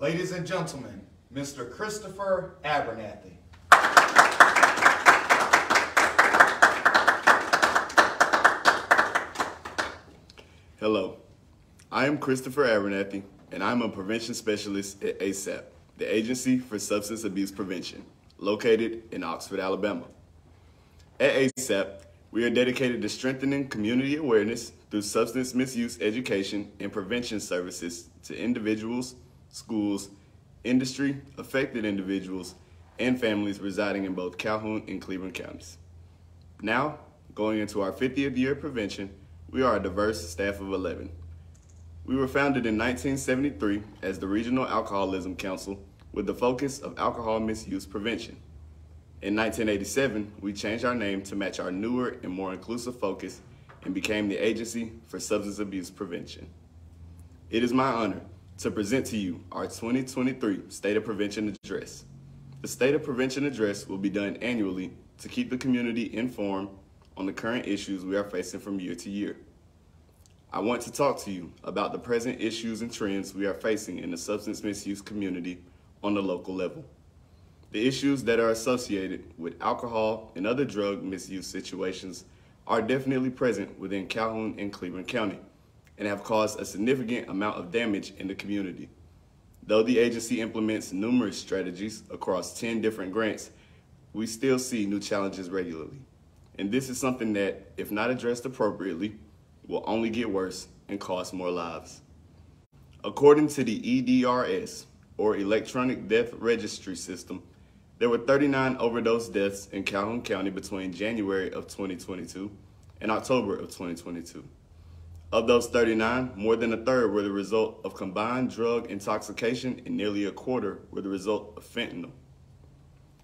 Ladies and gentlemen, Mr. Christopher Abernathy. Hello, I am Christopher Abernathy, and I'm a prevention specialist at ASAP, the Agency for Substance Abuse Prevention, located in Oxford, Alabama. At ASAP, we are dedicated to strengthening community awareness through substance misuse education and prevention services to individuals, schools, industry, affected individuals, and families residing in both Calhoun and Cleveland counties. Now, going into our 50th year of prevention, we are a diverse staff of 11. We were founded in 1973 as the Regional Alcoholism Council with the focus of alcohol misuse prevention. In 1987, we changed our name to match our newer and more inclusive focus and became the Agency for Substance Abuse Prevention. It is my honor to present to you our 2023 State of Prevention Address. The State of Prevention Address will be done annually to keep the community informed on the current issues we are facing from year to year. I want to talk to you about the present issues and trends we are facing in the substance misuse community on the local level. The issues that are associated with alcohol and other drug misuse situations are definitely present within Calhoun and Cleveland County and have caused a significant amount of damage in the community. Though the agency implements numerous strategies across 10 different grants, we still see new challenges regularly. And this is something that, if not addressed appropriately, will only get worse and cost more lives. According to the EDRS, or Electronic Death Registry System, there were 39 overdose deaths in Calhoun County between January of 2022 and October of 2022. Of those 39, more than a third were the result of combined drug intoxication and nearly a quarter were the result of fentanyl.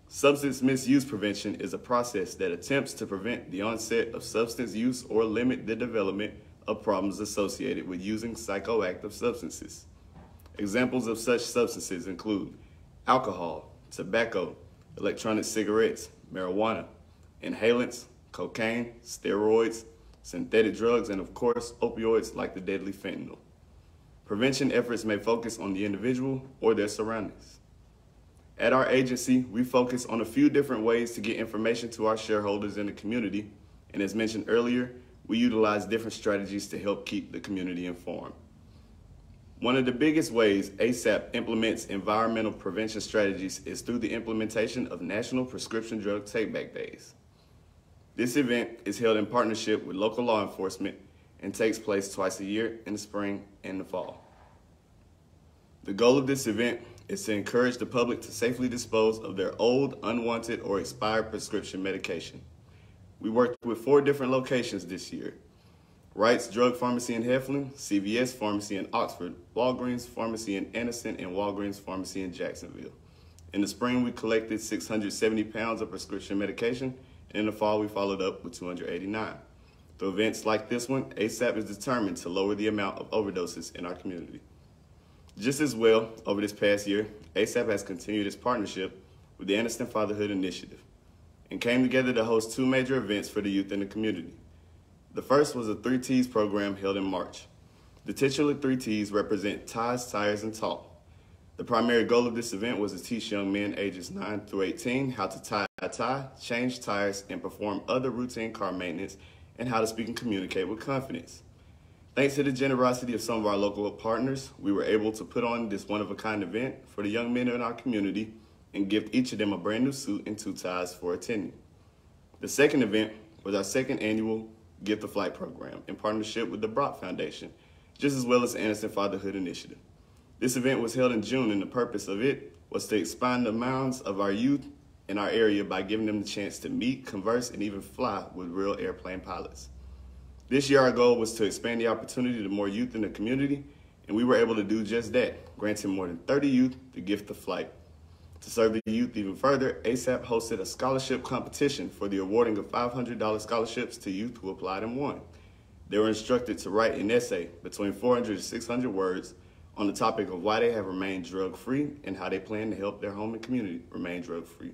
Substance misuse prevention is a process that attempts to prevent the onset of substance use or limit the development of problems associated with using psychoactive substances. Examples of such substances include alcohol, tobacco, electronic cigarettes, marijuana, inhalants, cocaine, steroids, synthetic drugs, and of course, opioids like the deadly fentanyl. Prevention efforts may focus on the individual or their surroundings. At our agency, we focus on a few different ways to get information to our shareholders in the community, and as mentioned earlier, we utilize different strategies to help keep the community informed. One of the biggest ways ASAP implements environmental prevention strategies is through the implementation of National Prescription Drug Take-Back Days. This event is held in partnership with local law enforcement and takes place twice a year in the spring and the fall. The goal of this event is to encourage the public to safely dispose of their old, unwanted, or expired prescription medication. We worked with 4 different locations this year: Wright's Drug Pharmacy in Heflin, CVS Pharmacy in Oxford, Walgreens Pharmacy in Anniston, and Walgreens Pharmacy in Jacksonville. In the spring, we collected 670 pounds of prescription medication, and in the fall, we followed up with 289. Through events like this one, ASAP is determined to lower the amount of overdoses in our community. Just as well, over this past year, ASAP has continued its partnership with the Anniston Fatherhood Initiative and came together to host 2 major events for the youth in the community. The first was a 3 T's program held in March. The titular 3 T's represent ties, tires, and talk. The primary goal of this event was to teach young men ages 9 through 18 how to tie a tie, change tires, and perform other routine car maintenance, and how to speak and communicate with confidence. Thanks to the generosity of some of our local partners, we were able to put on this one-of-a-kind event for the young men in our community and gift each of them a brand new suit and 2 ties for attending. The second event was our second annual Gift a Flight program in partnership with the Brock Foundation, just as well as the Anniston Fatherhood Initiative. This event was held in June, and the purpose of it was to expand the minds of our youth in our area by giving them the chance to meet, converse, and even fly with real airplane pilots. This year, our goal was to expand the opportunity to more youth in the community, and we were able to do just that, granting more than 30 youth the gift of flight. To serve the youth even further, ASAP hosted a scholarship competition for the awarding of $500 scholarships to youth who applied and won. They were instructed to write an essay between 400 to 600 words on the topic of why they have remained drug-free and how they plan to help their home and community remain drug-free.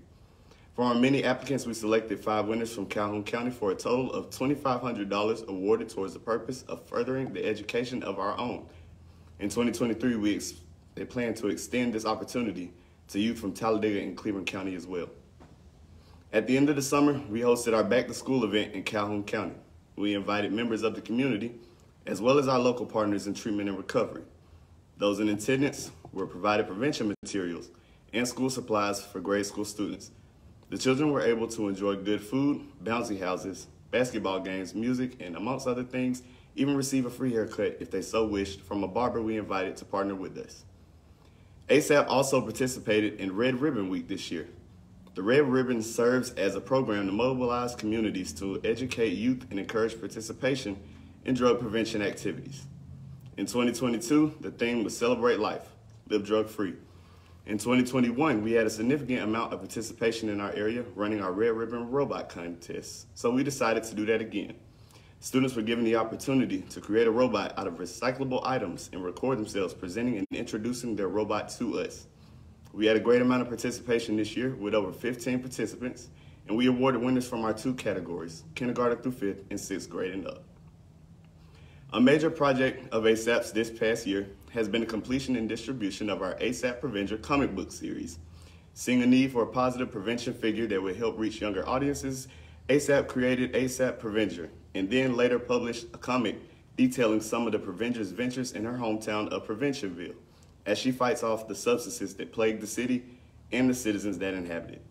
From our many applicants, we selected 5 winners from Calhoun County for a total of $2,500 awarded towards the purpose of furthering the education of our own. In 2023, we they plan to extend this opportunity to youth from Talladega and Cleveland County as well. At the end of the summer, we hosted our back-to-school event in Calhoun County. We invited members of the community, as well as our local partners in treatment and recovery. Those in attendance were provided prevention materials and school supplies for grade school students. The children were able to enjoy good food, bouncy houses, basketball games, music, and amongst other things, even receive a free haircut if they so wished from a barber we invited to partner with us. ASAP also participated in Red Ribbon Week this year. The Red Ribbon serves as a program to mobilize communities to educate youth and encourage participation in drug prevention activities. In 2022, the theme was Celebrate Life, Live Drug-Free. In 2021, we had a significant amount of participation in our area running our Red Ribbon Robot Contest, so we decided to do that again. Students were given the opportunity to create a robot out of recyclable items and record themselves presenting and introducing their robot to us. We had a great amount of participation this year with over 15 participants, and we awarded winners from our 2 categories, kindergarten through 5th and 6th grade and up. A major project of ASAP's this past year has been the completion and distribution of our ASAP Prevenger comic book series. Seeing a need for a positive prevention figure that would help reach younger audiences, ASAP created ASAP Prevenger and then later published a comic detailing some of the Prevenger's ventures in her hometown of Preventionville, as she fights off the substances that plague the city and the citizens that inhabit it.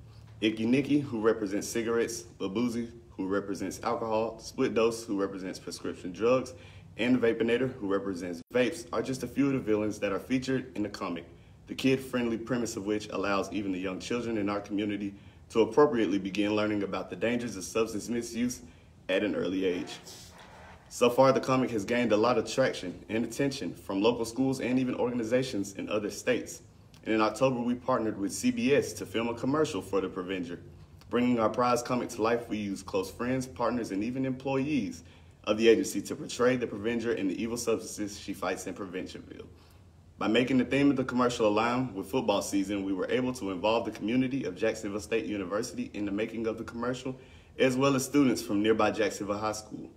Icky Nicky, who represents cigarettes, Babuzi, who represents alcohol, Split Dose, who represents prescription drugs, and the Vapinator, who represents vapes, are just a few of the villains that are featured in the comic, the kid-friendly premise of which allows even the young children in our community to appropriately begin learning about the dangers of substance misuse at an early age. So far, the comic has gained a lot of traction and attention from local schools and even organizations in other states. And in October, we partnered with CBS to film a commercial for the Prevenger. Bringing our prize comic to life, we used close friends, partners, and even employees of the agency to portray the Prevenger and the evil substances she fights in Preventionville. By making the theme of the commercial align with football season, we were able to involve the community of Jacksonville State University in the making of the commercial, as well as students from nearby Jacksonville High School.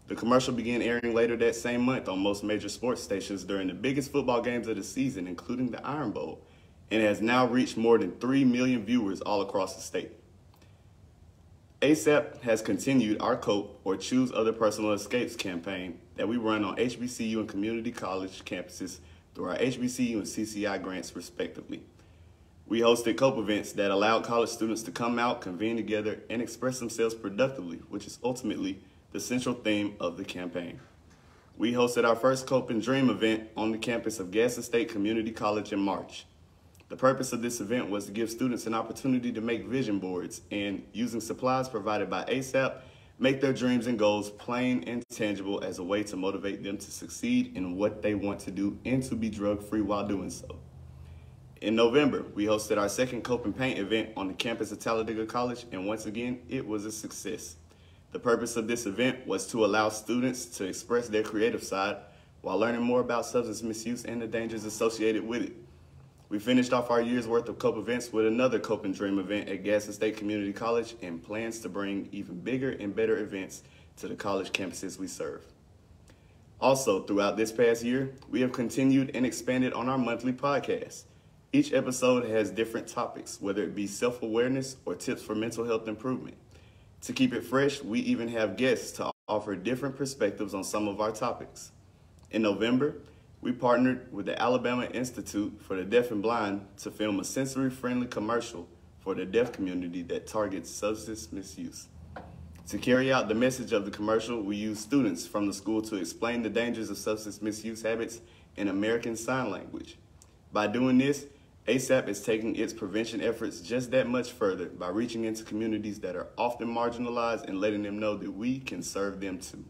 The commercial began airing later that same month on most major sports stations during the biggest football games of the season, including the Iron Bowl, and has now reached more than 3 million viewers all across the state. ASAP has continued our COPE, or Choose Other Personal Escapes campaign that we run on HBCU and community college campuses through our HBCU and CCI grants, respectively. We hosted COPE events that allowed college students to come out, convene together, and express themselves productively, which is ultimately the central theme of the campaign. We hosted our first Cope and Dream event on the campus of Gaston State Community College in March. The purpose of this event was to give students an opportunity to make vision boards and, using supplies provided by ASAP, make their dreams and goals plain and tangible as a way to motivate them to succeed in what they want to do and to be drug-free while doing so. In November, we hosted our second Cope and Paint event on the campus of Talladega College, and once again, it was a success. The purpose of this event was to allow students to express their creative side while learning more about substance misuse and the dangers associated with it. We finished off our year's worth of COPE events with another Cope and Dream event at Gaston State Community College and plans to bring even bigger and better events to the college campuses we serve. Also, throughout this past year, we have continued and expanded on our monthly podcast. Each episode has different topics, whether it be self-awareness or tips for mental health improvement. To keep it fresh, we even have guests to offer different perspectives on some of our topics. In November, we partnered with the Alabama Institute for the Deaf and Blind to film a sensory-friendly commercial for the deaf community that targets substance misuse. To carry out the message of the commercial, we used students from the school to explain the dangers of substance misuse habits in American Sign Language. By doing this, ASAP is taking its prevention efforts just that much further by reaching into communities that are often marginalized and letting them know that we can serve them too.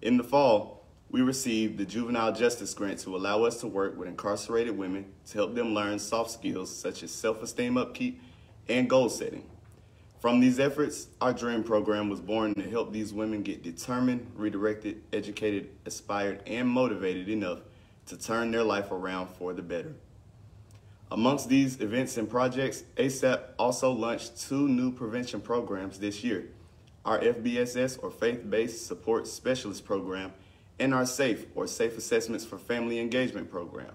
In the fall, we received the Juvenile Justice Grant to allow us to work with incarcerated women to help them learn soft skills such as self-esteem upkeep and goal setting. From these efforts, our DREAM program was born to help these women get determined, redirected, educated, inspired, and motivated enough to turn their life around for the better. Amongst these events and projects, ASAP also launched 2 new prevention programs this year, our FBSS, or Faith-Based Support Specialist Program, and our SAFE, or Safe Assessments for Family Engagement Program.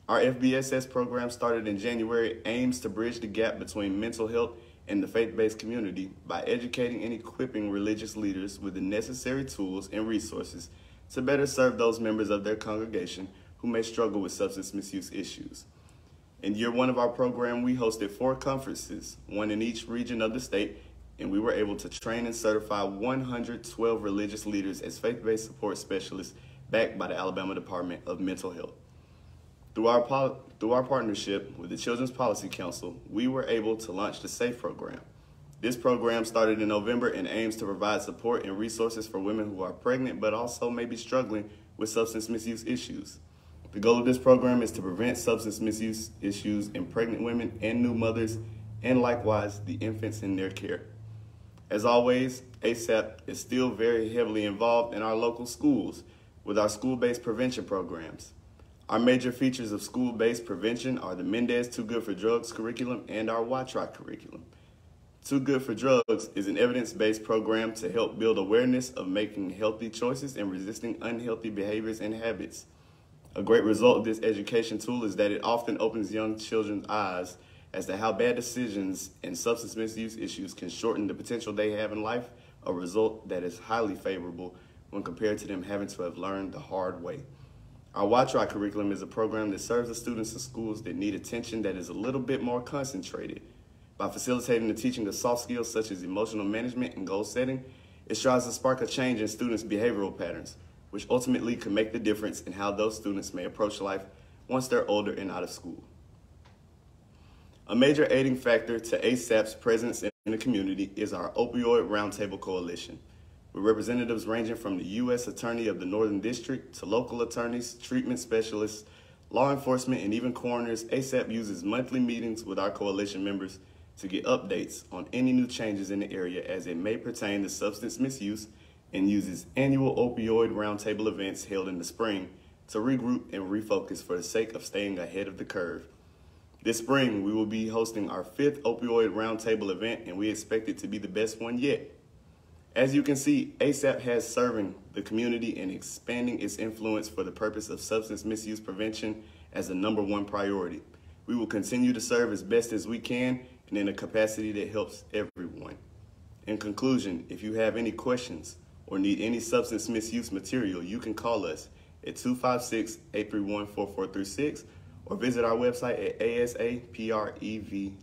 Our FBSS program, started in January, aims to bridge the gap between mental health and the faith-based community by educating and equipping religious leaders with the necessary tools and resources to better serve those members of their congregation who may struggle with substance misuse issues. In year one of our program, we hosted 4 conferences, one in each region of the state, and we were able to train and certify 112 religious leaders as faith-based support specialists backed by the Alabama Department of Mental Health. Through our partnership with the Children's Policy Council, we were able to launch the SAFE program. This program started in November and aims to provide support and resources for women who are pregnant but also may be struggling with substance misuse issues. The goal of this program is to prevent substance misuse issues in pregnant women and new mothers, and likewise the infants in their care. As always, ASAP is still very heavily involved in our local schools with our school-based prevention programs. Our major features of school-based prevention are the Mendez Too Good for Drugs curriculum and our WATROC curriculum. Too Good for Drugs is an evidence-based program to help build awareness of making healthy choices and resisting unhealthy behaviors and habits. A great result of this education tool is that it often opens young children's eyes as to how bad decisions and substance misuse issues can shorten the potential they have in life, a result that is highly favorable when compared to them having to have learned the hard way. Our WATROC curriculum is a program that serves the students in schools that need attention that is a little bit more concentrated. By facilitating the teaching of soft skills such as emotional management and goal setting, it strives to spark a change in students' behavioral patterns, which ultimately can make the difference in how those students may approach life once they're older and out of school. A major aiding factor to ASAP's presence in the community is our Opioid Roundtable Coalition, with representatives ranging from the U.S. Attorney of the Northern District to local attorneys, treatment specialists, law enforcement, and even coroners. ASAP uses monthly meetings with our coalition members to get updates on any new changes in the area as it may pertain to substance misuse, and uses annual opioid roundtable events held in the spring to regroup and refocus for the sake of staying ahead of the curve. This spring, we will be hosting our 5th opioid roundtable event, and we expect it to be the best one yet. As you can see, ASAP has serving the community and expanding its influence for the purpose of substance misuse prevention as the #1 priority. We will continue to serve as best as we can and in a capacity that helps everyone. In conclusion, if you have any questions or need any substance misuse material, you can call us at 256-831-4436 or visit our website at asaprev.com.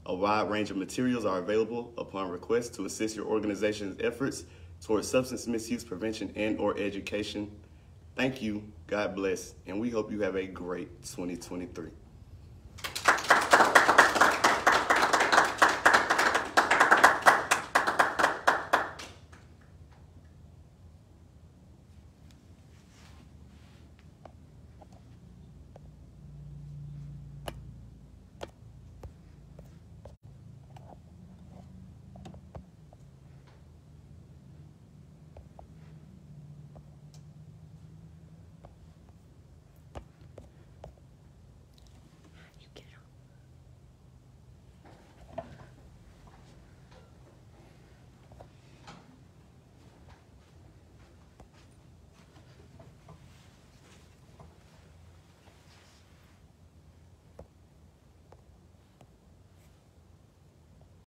A wide range of materials are available upon request to assist your organization's efforts towards substance misuse prevention and/or education. Thank you, God bless, and we hope you have a great 2023.